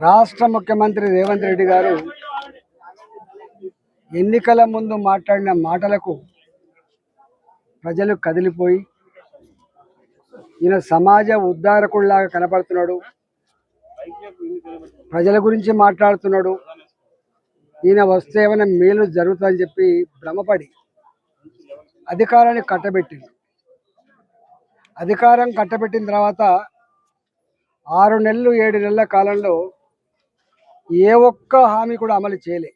రాష్ట్ర ముఖ్యమంత్రి రేవంత్ రెడ్డి గారు ఎన్నికల ముందు మాట్లాడిన మాటలకు ప్రజలు కదిలిపోయి ఈయన సమాజ ఉద్ధారకుడిలాగా కనపడుతున్నాడు, ప్రజల గురించి మాట్లాడుతున్నాడు, ఈయన వస్తే ఏమైనా మేలు జరుగుతుందని చెప్పి భ్రమపడి అధికారాన్ని కట్టబెట్టింది. అధికారం కట్టబెట్టిన తర్వాత 6 నెలలు 7 నెలల కాలంలో ఏ ఒక్క హామీ కూడా అమలు చేయలే.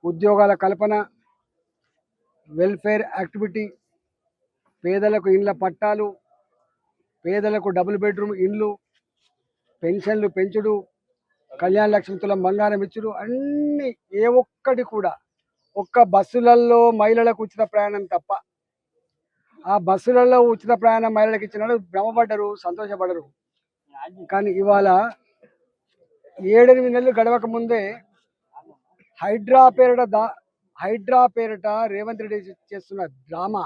ఉద్యోగాల కల్పన, వెల్ఫేర్ యాక్టివిటీ, పేదలకు ఇండ్ల పట్టాలు, పేదలకు డబుల్ బెడ్రూమ్ ఇండ్లు, పెన్షన్లు పెంచుడు, కళ్యాణ లక్ష్మి తులం బంగారం ఇచ్చుడు, అన్నీ ఏ ఒక్కటి కూడా ఒక్క బస్సులలో మహిళలకు ఉచిత ప్రయాణం తప్ప. ఆ బస్సులలో ఉచిత ప్రయాణం మహిళలకు ఇచ్చినాడు, భ్రమపడ్డరు, సంతోషపడరు. కానీ ఇవాళ 7-8 నెలలు గడవక ముందే హైడ్రా పేరిట రేవంత్ రెడ్డి చేస్తున్న డ్రామా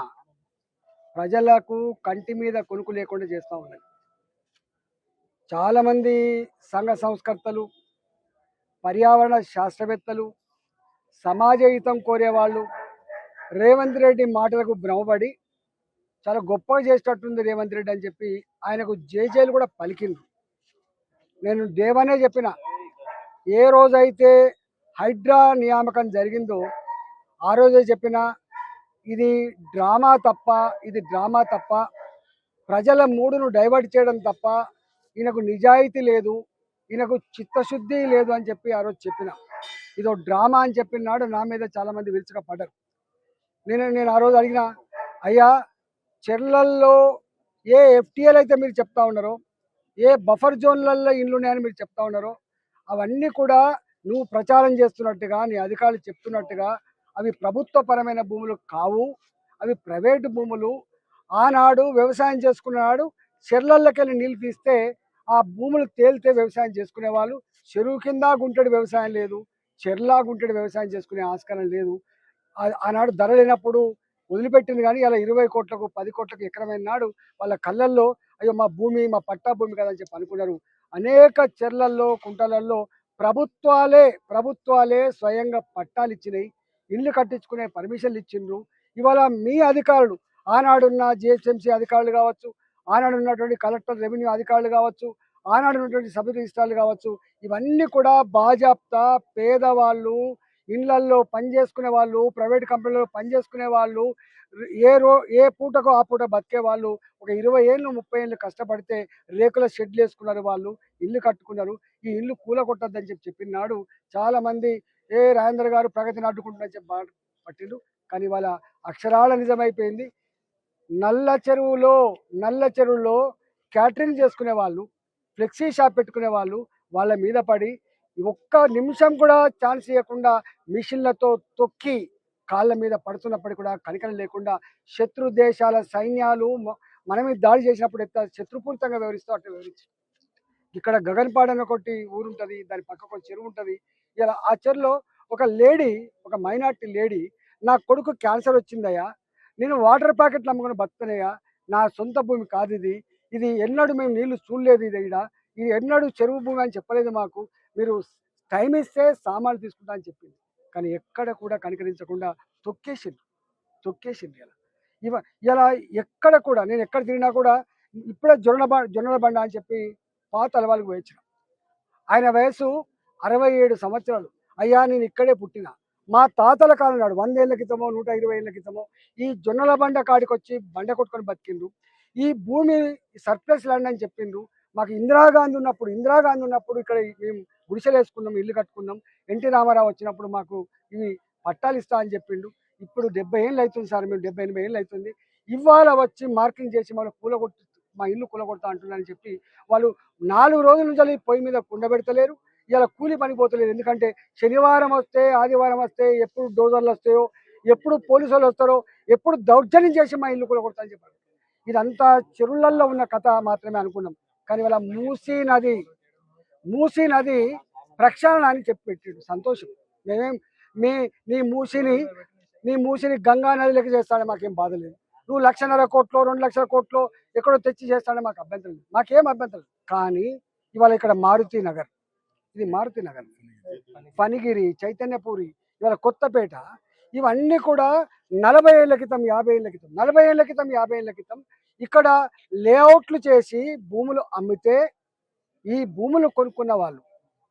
ప్రజలకు కంటి మీద కొనుకు లేకుండా చేస్తూ ఉన్నది. చాలామంది సంఘ సంస్కర్తలు, పర్యావరణ శాస్త్రవేత్తలు, సమాజ హితం కోరేవాళ్ళు రేవంత్ రెడ్డి మాటలకు భ్రమపడి చాలా గొప్పగా చేసేటట్టుంది రేవంత్ రెడ్డి అని చెప్పి ఆయనకు జేజేలు కూడా పలికింది. నేను దేవనే చెప్పిన, ఏ రోజైతే హైడ్రా నియామకం జరిగిందో ఆ రోజే చెప్పిన, ఇది డ్రామా తప్ప, ప్రజల మూడును డైవర్ట్ చేయడం తప్ప ఈయనకు నిజాయితీ లేదు, ఈయనకు చిత్తశుద్ధి లేదు అని చెప్పి ఆ రోజు చెప్పిన. ఇదో డ్రామా అని చెప్పినాడు. నా మీద చాలామంది విరుచుకపడ్డారు. నేను ఆ రోజు అడిగిన, అయ్యా చెర్లల్లో ఏ ఎఫ్టీఎల్ అయితే మీరు చెప్తా ఉన్నారో, ఏ బఫర్ జోన్లలో ఇండ్లు ఉన్నాయని మీరు చెప్తా ఉన్నారో, అవన్నీ కూడా నువ్వు ప్రచారం చేస్తున్నట్టుగా, నీ అధికారులు చెప్తున్నట్టుగా అవి ప్రభుత్వపరమైన భూములు కావు, అవి ప్రైవేటు భూములు. ఆనాడు వ్యవసాయం చేసుకున్నాడు, చెర్లల్లోకి వెళ్ళి నీళ్ళు తీస్తే ఆ భూములు తేలితే వ్యవసాయం చేసుకునేవాళ్ళు. చెరువు కింద గుంటడి వ్యవసాయం లేదు, చెర్లా గుంటడి వ్యవసాయం చేసుకునే ఆస్కారం లేదు. ఆనాడు ధర లేనప్పుడు వదిలిపెట్టింది. కానీ ఇలా 20 కోట్లకు 10 కోట్లకు ఎకరమైన నాడు వాళ్ళ కళ్ళల్లో అయ్యో మా భూమి, మా పట్టా భూమి కదని చెప్పి అనుకున్నారు. అనేక చెర్లల్లో, కుంటలల్లో ప్రభుత్వాలే స్వయంగా పట్టాలు ఇచ్చినాయి, ఇల్లు కట్టించుకునే పర్మిషన్లు ఇచ్చిండ్రు. ఇవాళ మీ అధికారులు, ఆనాడున్న జిహెచ్ఎంసీ అధికారులు కావచ్చు, ఆనాడు ఉన్నటువంటి కలెక్టర్ రెవెన్యూ అధికారులు కావచ్చు, ఆనాడు ఉన్నటువంటి సబ్ రిజిస్ట్రార్లు కావచ్చు, ఇవన్నీ కూడా బాజాప్తా పేదవాళ్ళు, ఇళ్లల్లో పనిచేసుకునే వాళ్ళు, ప్రైవేట్ కంపెనీలలో పనిచేసుకునే వాళ్ళు, ఏ పూటకో ఆ పూట బతికే వాళ్ళు, ఒక 20 ఏళ్ళు 30 ఏళ్ళు కష్టపడితే రేకుల షెడ్లు వేసుకున్నారు, వాళ్ళు ఇల్లు కట్టుకున్నారు. ఈ ఇల్లు కూలగొట్టద్దని చెప్పినాడు. చాలామంది రాజేంద్ర గారు ప్రగతిని అడ్డుకుంటున్నారని చెప్పి పట్టిండు. కానీ వాళ్ళ అక్షరాల నిజమైపోయింది. నల్ల చెరువులో క్యాటరింగ్ చేసుకునే వాళ్ళు, ఫ్లెక్సీ షాప్ పెట్టుకునే వాళ్ళు వాళ్ళ మీద పడి ఒక్క నిమిషం కూడా ఛాన్స్ ఇవ్వకుండా మిషన్లతో తొక్కి కాళ్ళ మీద పడుతున్నప్పటికీ కూడా కనికరం లేకుండా శత్రు దేశాల సైన్యాలు మన మీద దాడి చేసినప్పుడు ఎంత శత్రుపూరితంగా వివరిస్తూ అట్లా వివరించి, ఇక్కడ గగన్పాడ్ అని ఒకటి ఊరు ఉంటుంది, దాని పక్కకు చెరువు ఉంటుంది. ఇలా ఆ చెరువులో ఒక మైనార్టీ లేడీ, నా కొడుకు క్యాన్సర్ వచ్చిందయ్యా, నేను వాటర్ ప్యాకెట్లు అమ్ముకొని బతుకుతున్నాయా, నా సొంత భూమి కాదు ఇది ఎన్నడూ మేము నీళ్లు చూడలేదు, ఇది ఎన్నడూ చెరువు భూమి అని చెప్పలేదు మాకు, మీరు టైం ఇస్తే సామాన్లు తీసుకుంటా అని చెప్పింది. కానీ ఎక్కడ కూడా కనికరించకుండా తొక్కేసింది. ఇలా ఎక్కడ కూడా, నేను ఎక్కడ తిరిగినా కూడా ఇప్పుడే జొన్నల బండ అని చెప్పి పాత అలవాళ్ళకి వేయించిన. ఆయన వయసు 67 సంవత్సరాలు. అయ్యా నేను ఇక్కడే పుట్టిన, మా తాతల కాలం నాడు 100 ఏళ్ల క్రితమో 120 ఏళ్ల క్రితమో ఈ జొన్నల బండ కాడికి వచ్చి బండ కొట్టుకొని బతికిండ్రు. ఈ భూమి సర్ప్లస్ ల్యాండ్ అని చెప్పిండ్రు. మాకు ఇందిరాగాంధీ ఉన్నప్పుడు ఇక్కడ మేము గుడిసెలు వేసుకున్నాం, ఇల్లు కట్టుకున్నాం. ఎన్టీ రామారావు వచ్చినప్పుడు మాకు ఇవి పట్టాలు ఇస్తా అని చెప్పిండు. ఇప్పుడు 70 ఏళ్ళు అవుతుంది సార్, మేము 70-80 ఏళ్ళు అవుతుంది. ఇవాళ వచ్చి మార్కింగ్ చేసి మా ఇల్లు కూలగొడతా అంటున్నారని చెప్పి వాళ్ళు 4 రోజుల నుంచి పొయ్యి మీద కుండ పెడతలేరు. ఇలా కూలి పనిపోతలేదు. ఎందుకంటే శనివారం వస్తే, ఆదివారం వస్తే, ఎప్పుడు డోజర్లు వస్తాయో, ఎప్పుడు పోలీసు వాళ్ళు వస్తారో, ఎప్పుడు దౌర్జన్యం చేసి మా ఇల్లు కూలగొడతా అని చెప్పారు. ఇదంతా చెరువులలో ఉన్న కథ మాత్రమే అనుకున్నాం. కానీ వాళ్ళ మూసీ నది ప్రక్షాళన అని చెప్పి పెట్టాడు. సంతోషం. మేమేం నీ మూసిని గంగా నదిలోకి చేస్తాడే మాకేం బాధ లేదు. నువ్వు 1,50,000 కోట్లు 2 లక్షల కోట్లు ఎక్కడో తెచ్చి చేస్తాడే మాకేం అభ్యంతరం లేదు. కానీ ఇవాళ ఇక్కడ మారుతి నగర్, ఇది మారుతి నగర్, పనిగిరి, చైతన్యపూరి, ఇవాళ కొత్తపేట, ఇవన్నీ కూడా 40 ఏళ్ల క్రితం, 50 ఏళ్ల క్రితం, 40 ఏళ్ల క్రితం, 50 ఏళ్ల క్రితం ఇక్కడ లేఅవుట్లు చేసి భూములు అమ్మితే ఈ భూములు కొనుక్కున్న వాళ్ళు,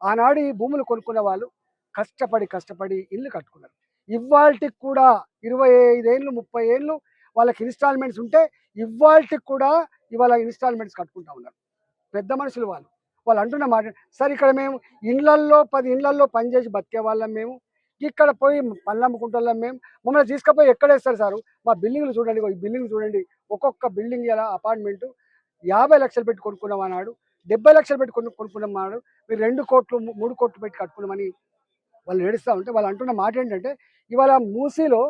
ఆనాడు ఈ భూములు కొనుక్కున్న వాళ్ళు కష్టపడి ఇల్లు కట్టుకున్నారు. ఇవాళకి కూడా 25 ఏళ్ళు 30 ఏళ్ళు వాళ్ళకి ఇన్స్టాల్మెంట్స్ ఉంటే ఇవాళకి కూడా ఇవాళ ఇన్స్టాల్మెంట్స్ కట్టుకుంటా ఉన్నారు పెద్ద మనుషులు. వాళ్ళు అంటున్న మాట, సార్ ఇక్కడ మేము 10 ఇండ్లల్లో పనిచేసి బతికే వాళ్ళం, మేము ఇక్కడ పోయి పనులు అమ్ముకుంటున్నాం, మేము మమ్మల్ని తీసుకుపోయి ఎక్కడేస్తారు సారు? మా బిల్డింగ్లు చూడండి, ఈ బిల్డింగ్ చూడండి, ఒక్కొక్క బిల్డింగ్ ఎలా అపార్ట్మెంటు 50 లక్షలు పెట్టి కొనుక్కున్నాం అన్నాడు, 70 లక్షలు పెట్టి కొనుక్కున్నాం అన్నాడు, మీరు 2 కోట్లు 3 కోట్లు పెట్టి కట్టుకున్నామని వాళ్ళు ఏడుస్తూ ఉంటే వాళ్ళు అంటున్న మాట ఏంటంటే, ఇవాళ మూసీలో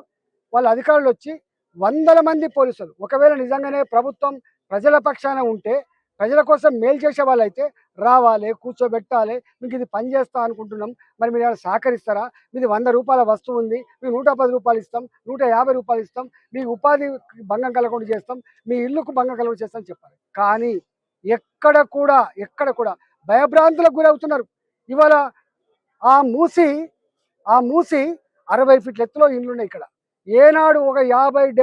వాళ్ళ అధికారులు వచ్చి 100 మంది పోలీసులు, ఒకవేళ నిజంగానే ప్రభుత్వం ప్రజల పక్షాన ఉంటే, ప్రజల కోసం మేలు చేసే వాళ్ళైతే రావాలి, కూర్చోబెట్టాలి, మీకు ఇది పని చేస్తా అనుకుంటున్నాం, మరి మీరు ఏమైనా సహకరిస్తారా? మీది 100 రూపాయల వస్తువు ఉంది, మీకు 110 రూపాయలు ఇస్తాం, 150 రూపాయలు ఇస్తాం, మీ ఉపాధి భంగం కలగకుండా చేస్తాం, మీ ఇల్లుకు భంగం కలగకుండా చేస్తాం చెప్పాలి. కానీ ఎక్కడ కూడా భయభ్రాంతులకు గురవుతున్నారు. ఇవాళ ఆ మూసి 60 ఫీట్ల ఎత్తులో ఇండ్లున్నాయి ఇక్కడ. ఏనాడు ఒక 50-70